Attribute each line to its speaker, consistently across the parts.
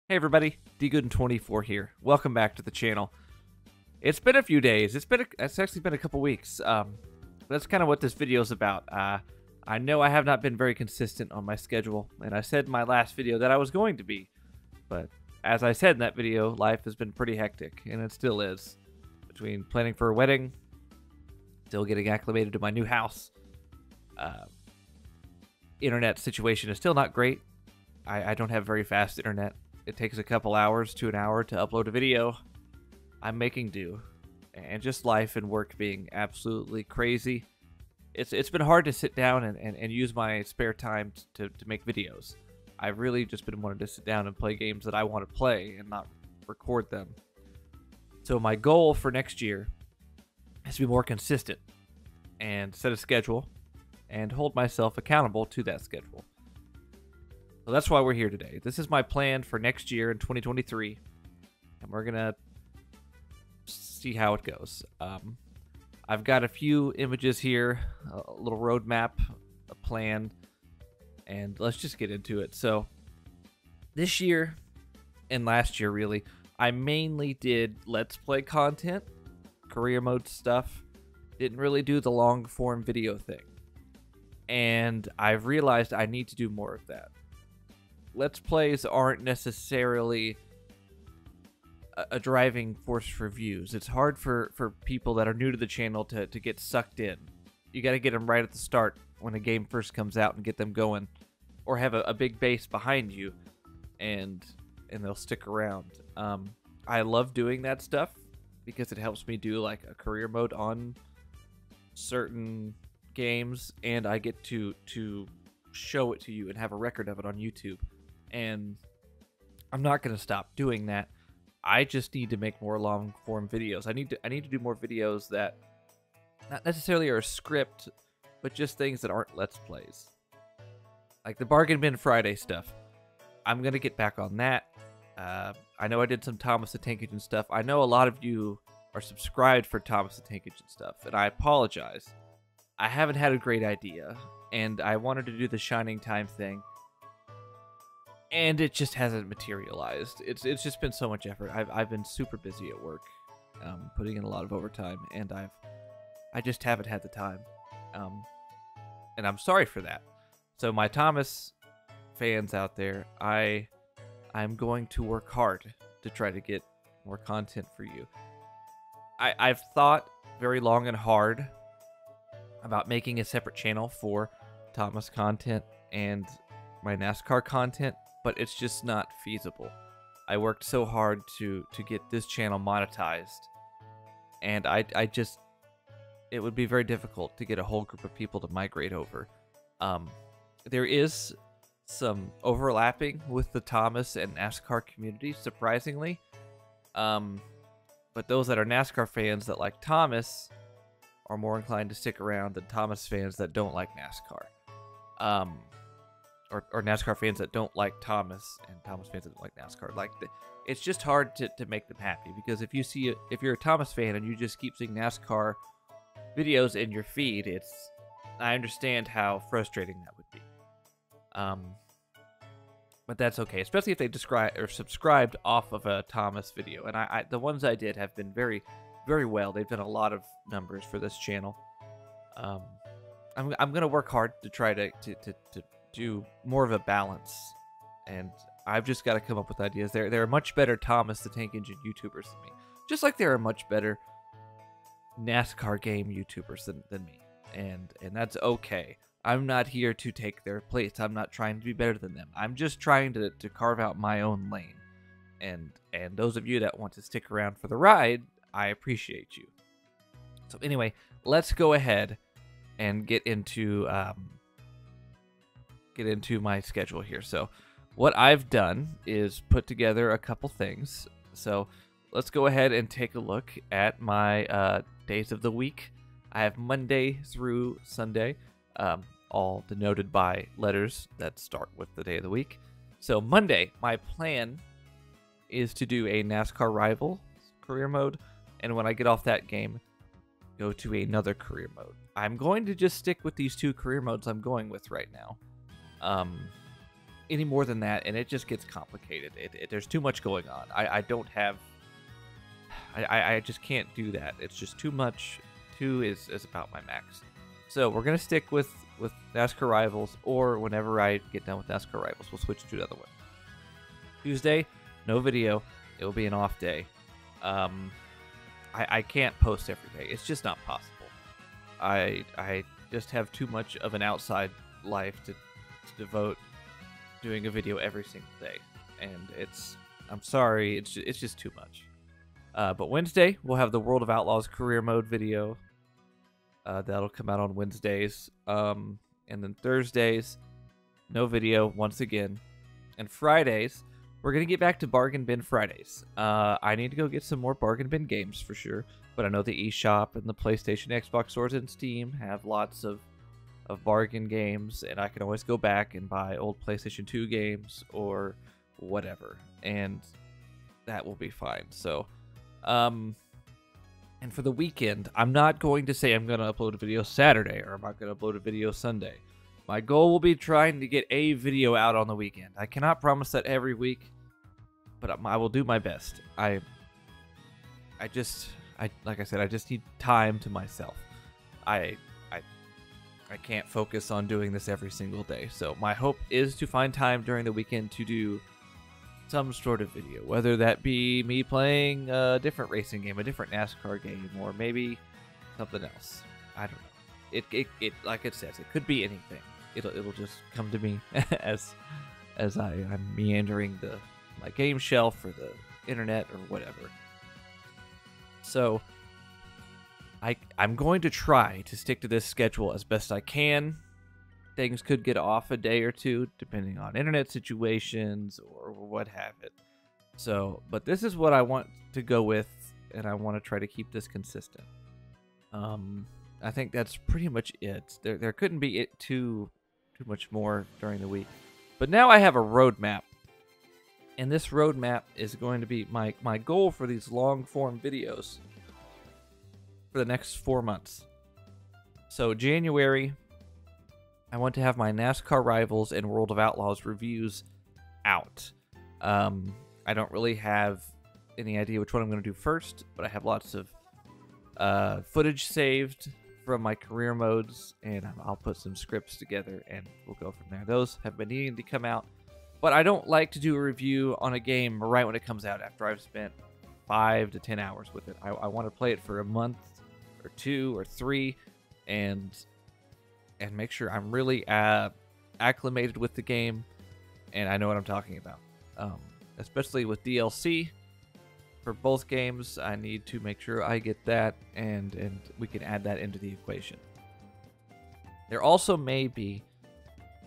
Speaker 1: Hey everybody, DGooden24 here. Welcome back to the channel. It's been a few days. It's actually been a couple weeks. That's kind of what this video is about. I know I have not been very consistent on my schedule, and I said in my last video that I was going to be. But as I said in that video, life has been pretty hectic, and it still is. Between planning for a wedding, still getting acclimated to my new house, internet situation is still not great. I don't have very fast internet. It takes a couple hours to an hour to upload a video. I'm making do. And just life and work being absolutely crazy. It's been hard to sit down and use my spare time to make videos. I've really just been wanting to sit down and play games that I want to play and not record them. So my goal for next year is to be more consistent and set a schedule and hold myself accountable to that schedule. So that's why we're here today. This is my plan for next year in 2023, and we're gonna see how it goes. I've got a few images here, a little roadmap, a plan, and let's just get into it. So this year and last year, really, I mainly did Let's Play content, career mode stuff. Didn't really do the long form video thing, and I've realized I need to do more of that. Let's Plays aren't necessarily a driving force for views. It's hard for people that are new to the channel to get sucked in. You got to get them right at the start when a game first comes out and get them going, or have a big base behind you, and they'll stick around. I love doing that stuff because it helps me do like a career mode on certain games, and I get to show it to you and have a record of it on YouTube. And I'm not going to stop doing that. I just need to make more long form videos. I need to do more videos that not necessarily are a script, but just things that aren't Let's Plays. Like the Bargain Bin Friday stuff. I'm going to get back on that. I know I did some Thomas the Tank Engine stuff. I know a lot of you are subscribed for Thomas the Tank Engine stuff, and I apologize. I haven't had a great idea, and I wanted to do the Shining Time thing, and it just hasn't materialized. It's just been so much effort. I've been super busy at work, putting in a lot of overtime, and I just haven't had the time, and I'm sorry for that. So my Thomas fans out there, I'm going to work hard to try to get more content for you. I've thought very long and hard about making a separate channel for Thomas content and my NASCAR content, but it's just not feasible. I worked so hard to get this channel monetized, and it would be very difficult to get a whole group of people to migrate over. There is some overlapping with the Thomas and NASCAR communities, surprisingly. But those that are NASCAR fans that like Thomas are more inclined to stick around than Thomas fans that don't like NASCAR. Or NASCAR fans that don't like Thomas and Thomas fans that don't like NASCAR. It's just hard to make them happy, because if you're a Thomas fan and you just keep seeing NASCAR videos in your feed, I understand how frustrating that would be. But that's okay, especially if they subscribed off of a Thomas video. And the ones I did have been very, very well. They've done a lot of numbers for this channel. I'm gonna work hard to try to do more of a balance, and I've just got to come up with ideas. There are much better Thomas the Tank Engine YouTubers than me, just like there are much better NASCAR game YouTubers than me, and that's okay. I'm not here to take their place. I'm not trying to be better than them. I'm just trying to carve out my own lane. And those of you that want to stick around for the ride, I appreciate you. So anyway, let's go ahead and get into my schedule here. So what I've done is put together a couple things. So let's go ahead and take a look at my days of the week. I have Monday through Sunday. All denoted by letters that start with the day of the week. So Monday, my plan is to do a NASCAR Rival career mode, and when I get off that game, go to another career mode. I'm going to just stick with these two career modes I'm going with right now. any more than that, and it just gets complicated. There's too much going on. I don't have. I just can't do that. It's just too much. 2 is about my max. So we're gonna stick with NASCAR Rivals, or whenever I get done with NASCAR Rivals, we'll switch to another one. Tuesday, no video. It will be an off day. I can't post every day. It's just not possible. I just have too much of an outside life to devote doing a video every single day, and I'm sorry, it's just too much. But Wednesday we'll have the World of Outlaws career mode video. That'll come out on Wednesdays. And then Thursdays, no video once again. And Fridays, we're gonna get back to Bargain Bin Fridays. I need to go get some more Bargain Bin games for sure. But I know the eShop and the PlayStation, Xbox stores, and Steam have lots of bargain games, and I can always go back and buy old PlayStation 2 games or whatever, and that will be fine. So, and for the weekend, I'm not going to say I'm going to upload a video Saturday, or I'm not going to upload a video Sunday. My goal will be trying to get a video out on the weekend. I cannot promise that every week, but I will do my best. Like I said, I just need time to myself. I can't focus on doing this every single day. So my hope is to find time during the weekend to do some sort of video, whether that be me playing a different racing game, a different NASCAR game, or maybe something else. I don't know. It like it says, it could be anything. It'll just come to me as I'm meandering my game shelf or the internet or whatever. So I'm going to try to stick to this schedule as best I can. Things could get off a day or two, depending on internet situations or what have it. So, but this is what I want to go with, and I want to try to keep this consistent. I think that's pretty much it. There couldn't be too much more during the week. But now I have a roadmap. And this roadmap is going to be my goal for these long form videos for the next 4 months. So January, I want to have my NASCAR Rivals and World of Outlaws reviews out. I don't really have any idea which one I'm going to do first, but I have lots of footage saved from my career modes, and I'll put some scripts together and we'll go from there. Those have been needing to come out. But I don't like to do a review on a game right when it comes out after I've spent 5 to 10 hours with it. I want to play it for a month or 2 or 3 and make sure I'm really acclimated with the game and I know what I'm talking about. Especially with DLC for both games, I need to make sure I get that and we can add that into the equation. There also may be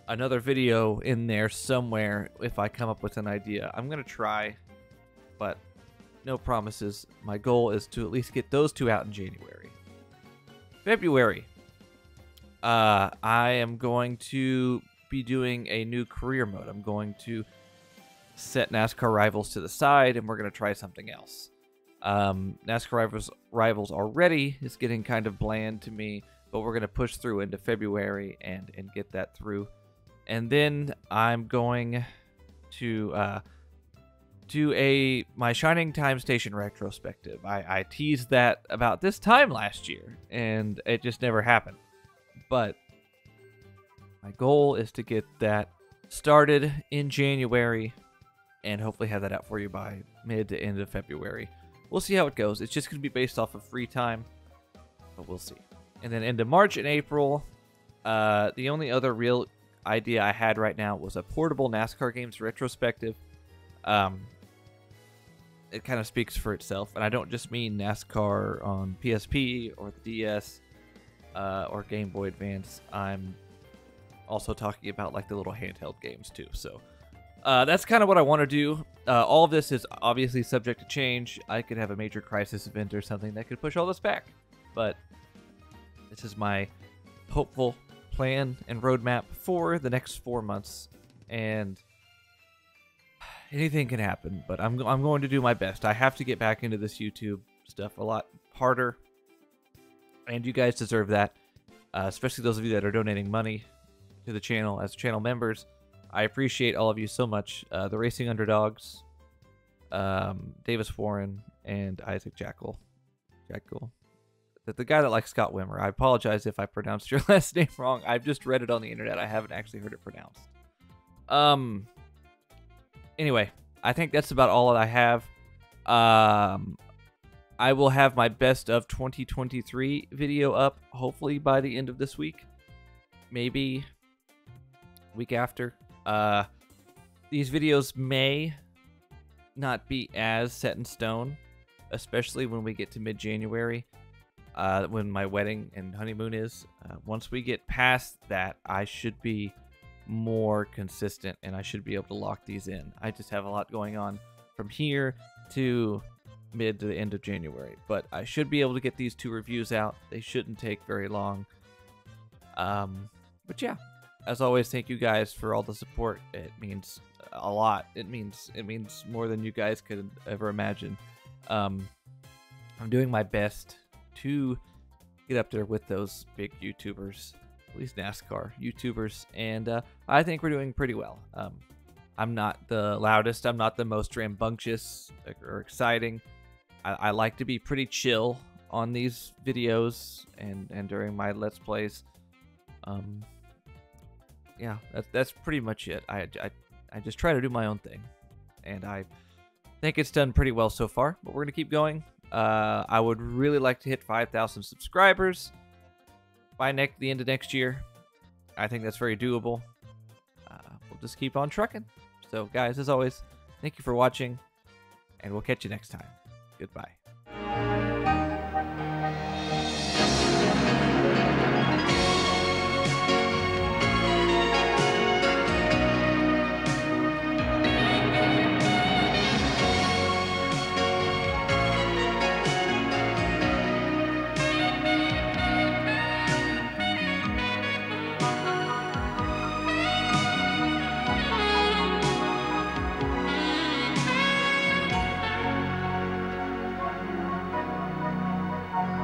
Speaker 1: another video in there somewhere if I come up with an idea. I'm going to try, but no promises. My goal is to at least get those 2 out in January. February, I am going to be doing a new career mode. I'm going to set NASCAR Rivals to the side, and we're going to try something else. NASCAR Rivals already is getting kind of bland to me, but we're going to push through into February and get that through. And then I'm going to do my Shining Time Station retrospective. I teased that about this time last year, and it just never happened. But my goal is to get that started in January and hopefully have that out for you by mid to end of February. We'll see how it goes. It's just going to be based off of free time, but we'll see. And then into March and April, the only other real idea I had right now was a portable NASCAR games retrospective. It kind of speaks for itself, and I don't just mean NASCAR on PSP or the DS or Game Boy Advance. I'm also talking about like the little handheld games too. So that's kind of what I want to do. All of this is obviously subject to change. I could have a major crisis event or something that could push all this back, but this is my hopeful plan and roadmap for the next 4 months, and anything can happen, but I'm going to do my best. I have to get back into this YouTube stuff a lot harder, and you guys deserve that, especially those of you that are donating money to the channel as channel members. I appreciate all of you so much. The Racing Underdogs, Davis Warren, and Isaac Jackal. The guy that likes Scott Wimmer. I apologize if I pronounced your last name wrong. I've just read it on the internet. I haven't actually heard it pronounced. Anyway, I think that's about all that I have. I will have my best of 2023 video up, hopefully by the end of this week. Maybe week after. These videos may not be as set in stone, especially when we get to mid-January, when my wedding and honeymoon is. Once we get past that, I should be more consistent and I should be able to lock these in. I just have a lot going on from here to mid to the end of January, but I should be able to get these 2 reviews out. They shouldn't take very long. But yeah, as always, thank you guys for all the support. It means a lot. It means more than you guys could ever imagine. I'm doing my best to get up there with those big YouTubers, at least NASCAR YouTubers, and I think we're doing pretty well. I'm not the loudest. I'm not the most rambunctious or exciting. I like to be pretty chill on these videos and during my Let's Plays. Yeah, that's pretty much it. I just try to do my own thing, and I think it's done pretty well so far, but we're going to keep going. I would really like to hit 5,000 subscribers by the end of next year. I think that's very doable. We'll just keep on trucking. So, guys, as always, thank you for watching, and we'll catch you next time. Goodbye.